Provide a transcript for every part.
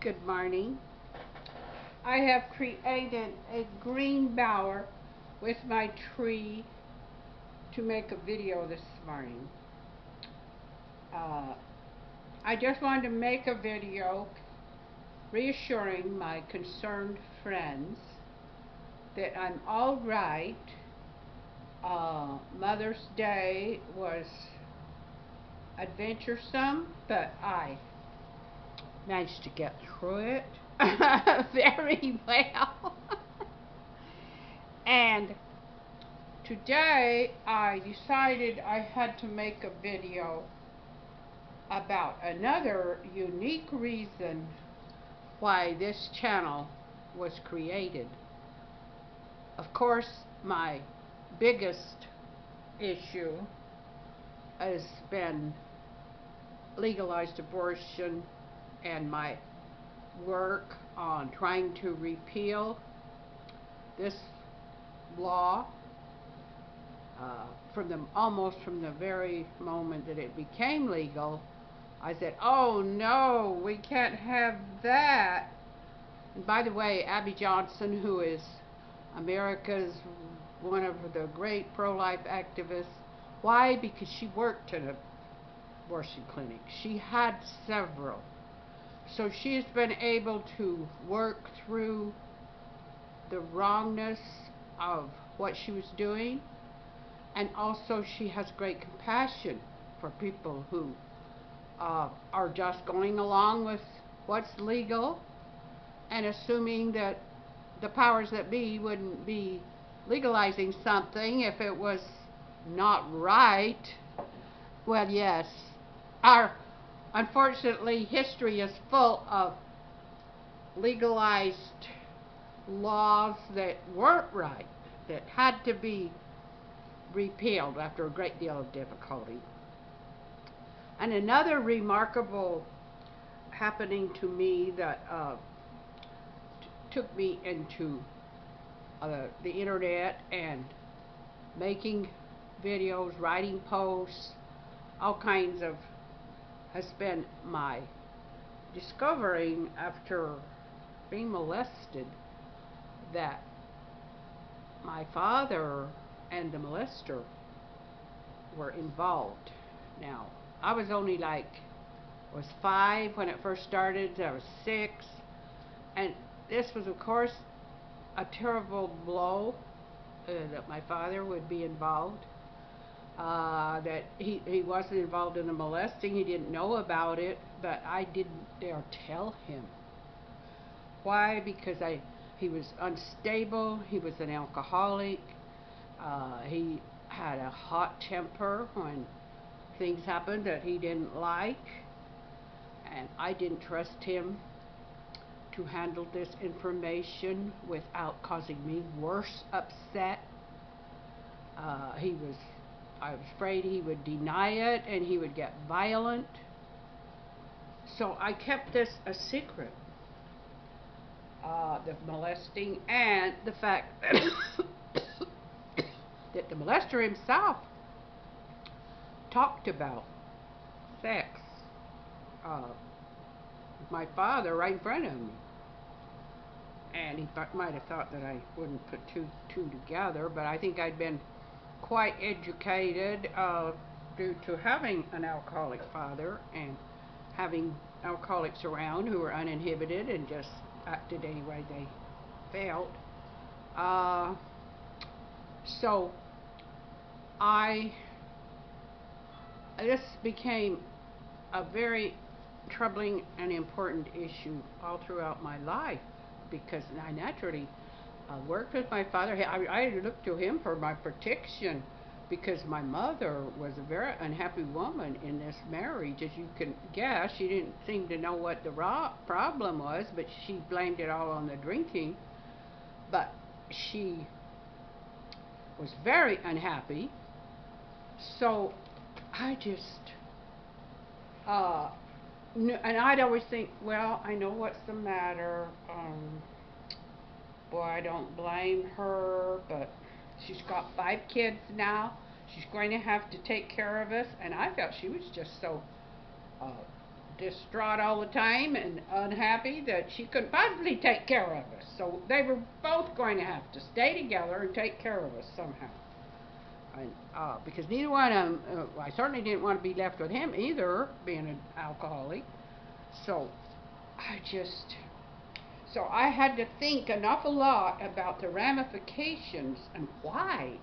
Good morning. I have created a green bower with my tree to make a video this morning. I just wanted to make a video reassuring my concerned friends that I'm all right. Mother's Day was adventuresome, but I managed to get through it very well. And today I decided I had to make a video about another unique reason why this channel was created. Of course, my biggest issue has been legalized abortion and my work on trying to repeal this law almost from the very moment that it became legal. I said, oh no, we can't have that. And by the way, Abby Johnson, who is America's one of the great pro-life activists, why? Because she worked in an abortion clinic. She had several. So she's been able to work through the wrongness of what she was doing, and also she has great compassion for people who are just going along with what's legal and assuming that the powers that be wouldn't be legalizing something if it was not right. Well, yes, unfortunately, history is full of legalized laws that weren't right, that had to be repealed after a great deal of difficulty. And another remarkable happening to me that took me into the internet and making videos, writing posts, all kinds of, has been my discovering after being molested that my father and the molester were involved. Now, I was only was 5 when it first started. I was 6, and this was, of course, a terrible blow that my father would be involved. That he wasn't involved in the molesting. He didn't know about it, but I didn't dare tell him. Why? Because he was unstable. He was an alcoholic. He had a hot temper when things happened that he didn't like, and I didn't trust him to handle this information without causing me worse upset. I was afraid he would deny it and he would get violent. So I kept this a secret. The molesting and the fact that the molester himself talked about sex with my father right in front of me. And he might have thought that I wouldn't put two together, but I think I'd been quite educated due to having an alcoholic father and having alcoholics around who were uninhibited and just acted any way they felt. So this became a very troubling and important issue all throughout my life, because I naturally worked with my father. I looked to him for my protection, because my mother was a very unhappy woman in this marriage. As you can guess, she didn't seem to know what the problem was, but she blamed it all on the drinking. But she was very unhappy. So I just, and I'd always think, well, I know what's the matter. Boy, I don't blame her, but she's got 5 kids now. She's going to have to take care of us. And I felt she was just so distraught all the time and unhappy that she couldn't possibly take care of us. So they were both going to have to stay together and take care of us somehow. And, because neither one of them, I certainly didn't want to be left with him either, being an alcoholic. So so I had to think an awful lot about the ramifications and why,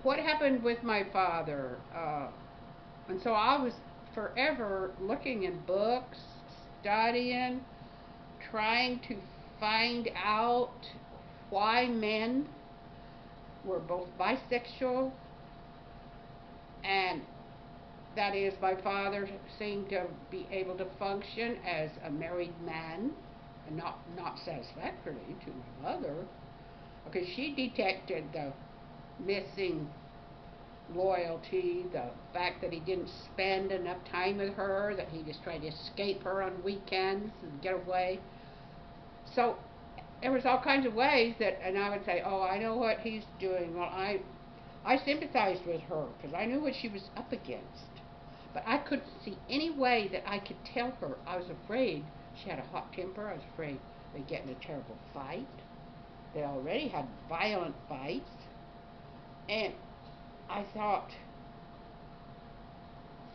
what happened with my father. And so I was forever looking in books, studying, trying to find out why men were both bisexual, and that is, my father seemed to be able to function as a married man, and not satisfactorily to my mother, because she detected the missing loyalty, the fact that he didn't spend enough time with her, that he just tried to escape her on weekends and get away. So there was all kinds of ways that, and I would say, oh, I know what he's doing. Well, I sympathized with her because I knew what she was up against. But I couldn't see any way that I could tell her. I was afraid she had a hot temper. I was afraid they'd get in a terrible fight. They already had violent fights. And I thought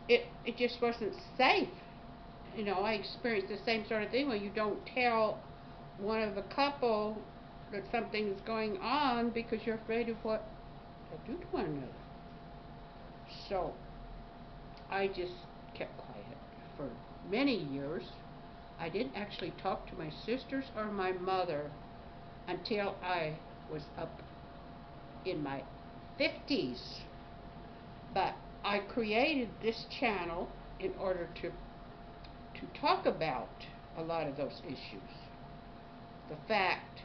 it just wasn't safe. You know, I experienced the same sort of thing when you don't tell one of the couple that something's going on because you're afraid of what they'll do to one another. So I just kept quiet for many years. I didn't actually talk to my sisters or my mother until I was up in my 50s. But I created this channel in order to talk about a lot of those issues. The fact,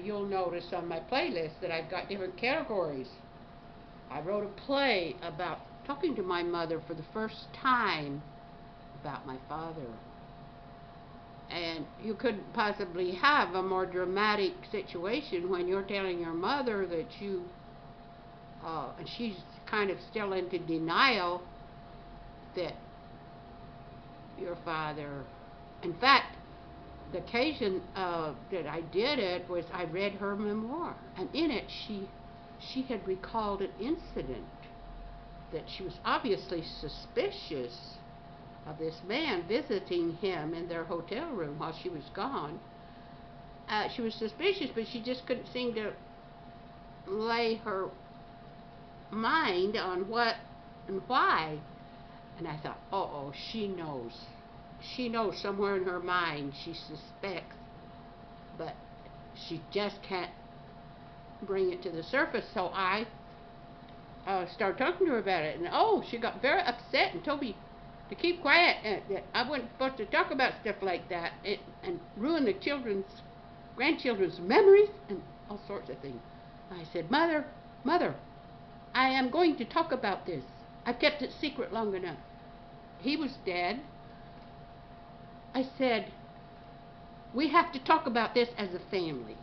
you'll notice on my playlist that I've got different categories. I wrote a play about talking to my mother for the first time about my father. And you couldn't possibly have a more dramatic situation when you're telling your mother that you, and she's kind of still into denial that your father, in fact, the occasion that I did it was I read her memoir, and in it she had recalled an incident that she was obviously suspicious of this man visiting him in their hotel room while she was gone. She was suspicious, but she just couldn't seem to lay her mind on what and why. And I thought, uh-oh, she knows. She knows somewhere in her mind she suspects, but she just can't bring it to the surface. So I started talking to her about it, and she got very upset and told me to keep quiet, and that I wasn't supposed to talk about stuff like that and ruin the grandchildren's memories and all sorts of things. I said, Mother, I am going to talk about this. I've kept it secret long enough. He was dead. I said, we have to talk about this as a family.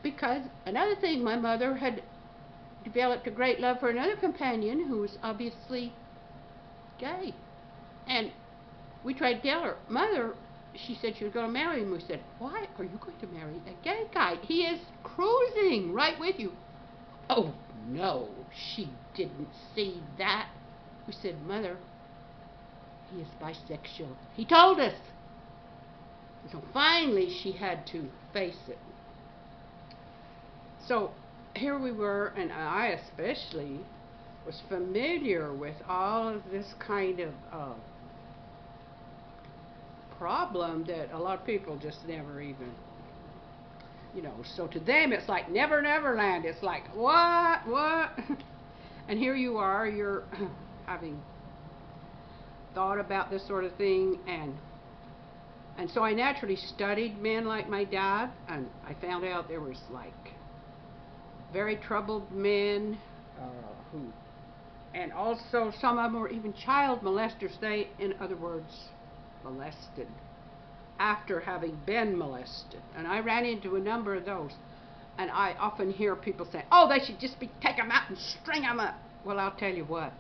Because another thing, my mother had developed a great love for another companion who was obviously gay. And we tried to tell her, Mother, she said she was going to marry him. We said, why are you going to marry a gay guy? He is cruising right with you. Oh, no, she didn't see that. We said, Mother, he is bisexual. He told us. So finally she had to face it. So here we were, and I especially was familiar with all of this kind of problem that a lot of people just never even, so to them it's like Never Never Land. It's like, what? And here you are, you're having thought about this sort of thing, and so I naturally studied men like my dad, and I found out there was like very troubled men and also some of them were even child molesters. They, in other words, molested after having been molested. And I ran into a number of those. And I often hear people say, oh, they should just take them out and string them up. Well, I'll tell you what.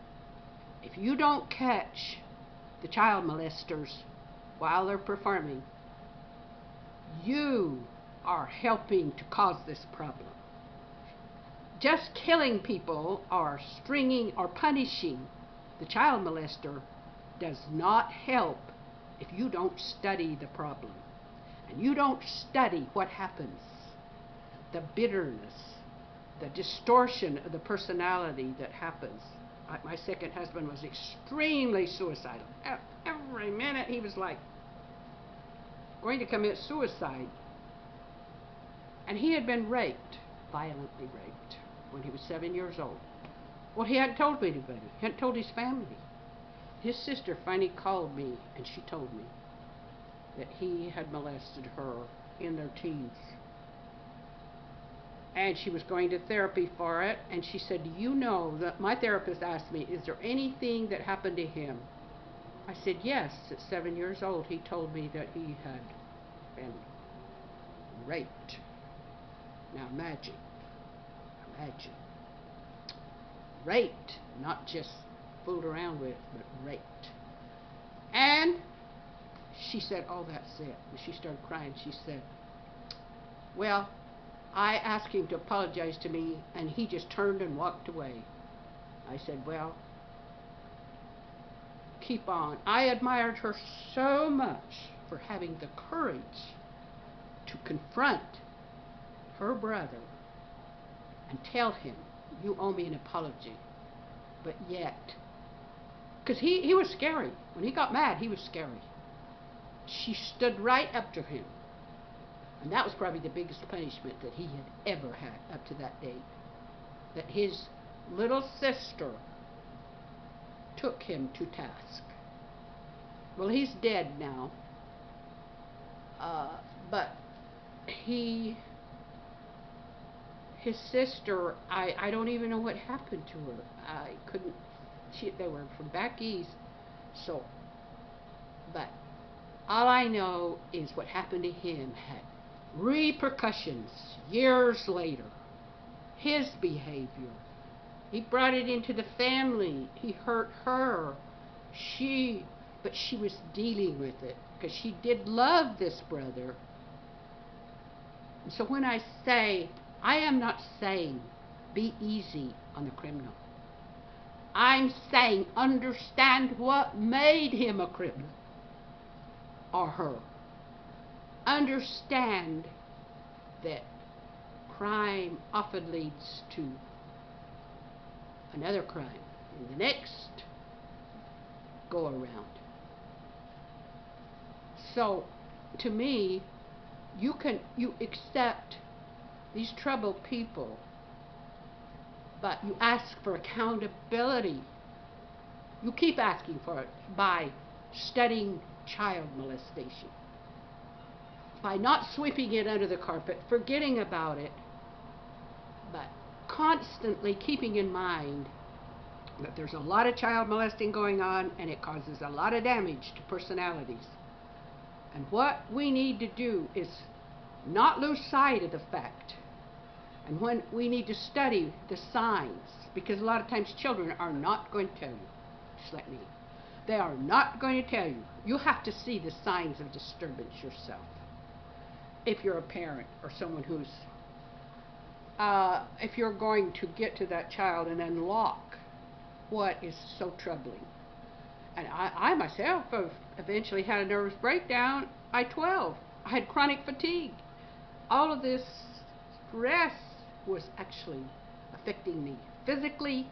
If you don't catch the child molesters while they're performing, you are helping to cause this problem. Just killing people or stringing or punishing the child molester does not help if you don't study the problem. And you don't study what happens, the bitterness, the distortion of the personality that happens. My second husband was extremely suicidal. Every minute he was like going to commit suicide. And he had been raped, violently raped, when he was 7 years old. Well, he hadn't told anybody. He hadn't told his family. His sister finally called me, and she told me that he had molested her in their teens. And she was going to therapy for it, and she said, "Do you know that my therapist asked me, is there anything that happened to him?" I said, "Yes, at 7 years old, he told me that he had been raped." Now imagine, raped, not just fooled around with, but raped. And she said, "Oh, that's it." And she started crying. She said, "Well, I asked him to apologize to me, and he just turned and walked away." I said, "Well, keep on." I admired her so much for having the courage to confront her brother and tell him, "You owe me an apology." But yet, because he was scary. When he got mad, he was scary. She stood right up to him. And that was probably the biggest punishment that he had ever had up to that date. That his little sister took him to task. Well, he's dead now. But his sister, I don't even know what happened to her. I couldn't, they were from back east. So, but all I know is what happened to him had repercussions years later. His behavior, he brought it into the family. He hurt her. But she was dealing with it because she did love this brother. And so when I say, I am not saying be easy on the criminal. I'm saying understand what made him a criminal or her. Understand that crime often leads to another crime in the next go around. So, to me, you accept these troubled people, but you ask for accountability. You keep asking for it by studying child molestation, by not sweeping it under the carpet, forgetting about it, but constantly keeping in mind that there's a lot of child molesting going on and it causes a lot of damage to personalities. And what we need to do is not lose sight of the fact. And when we need to study the signs, because a lot of times children are not going to tell you, just like me. They are not going to tell you. You have to see the signs of disturbance yourself. If you're a parent or someone who's, if you're going to get to that child and unlock what is so troubling. And I myself have eventually had a nervous breakdown by 12. I had chronic fatigue. All of this stress was actually affecting me physically.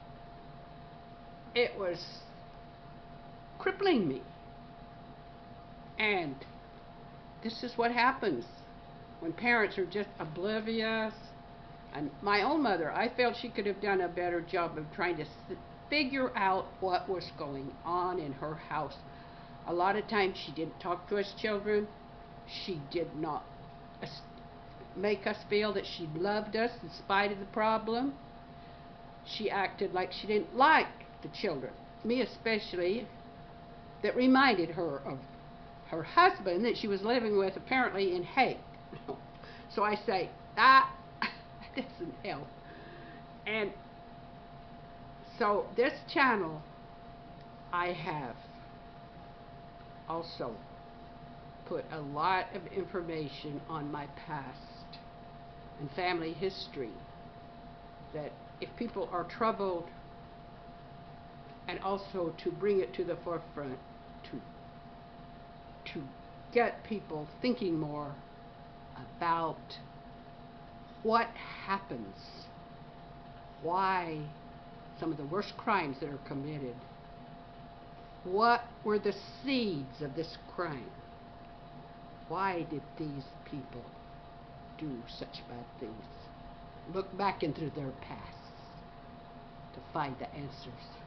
It was crippling me. And this is what happens when parents are just oblivious. And my own mother, I felt she could have done a better job of trying to figure out what was going on in her house. A lot of times she didn't talk to us children. She did not make us feel that she loved us in spite of the problem. She acted like she didn't like the children, me especially, that reminded her of her husband that she was living with, apparently in hate. So I say, that doesn't help. And so this channel I have also put a lot of information on my past and family history, that if people are troubled, and also to bring it to the forefront, to get people thinking more about what happens, why some of the worst crimes that are committed, what were the seeds of this crime? Why did these people do such bad things? Look back into their past to find the answers.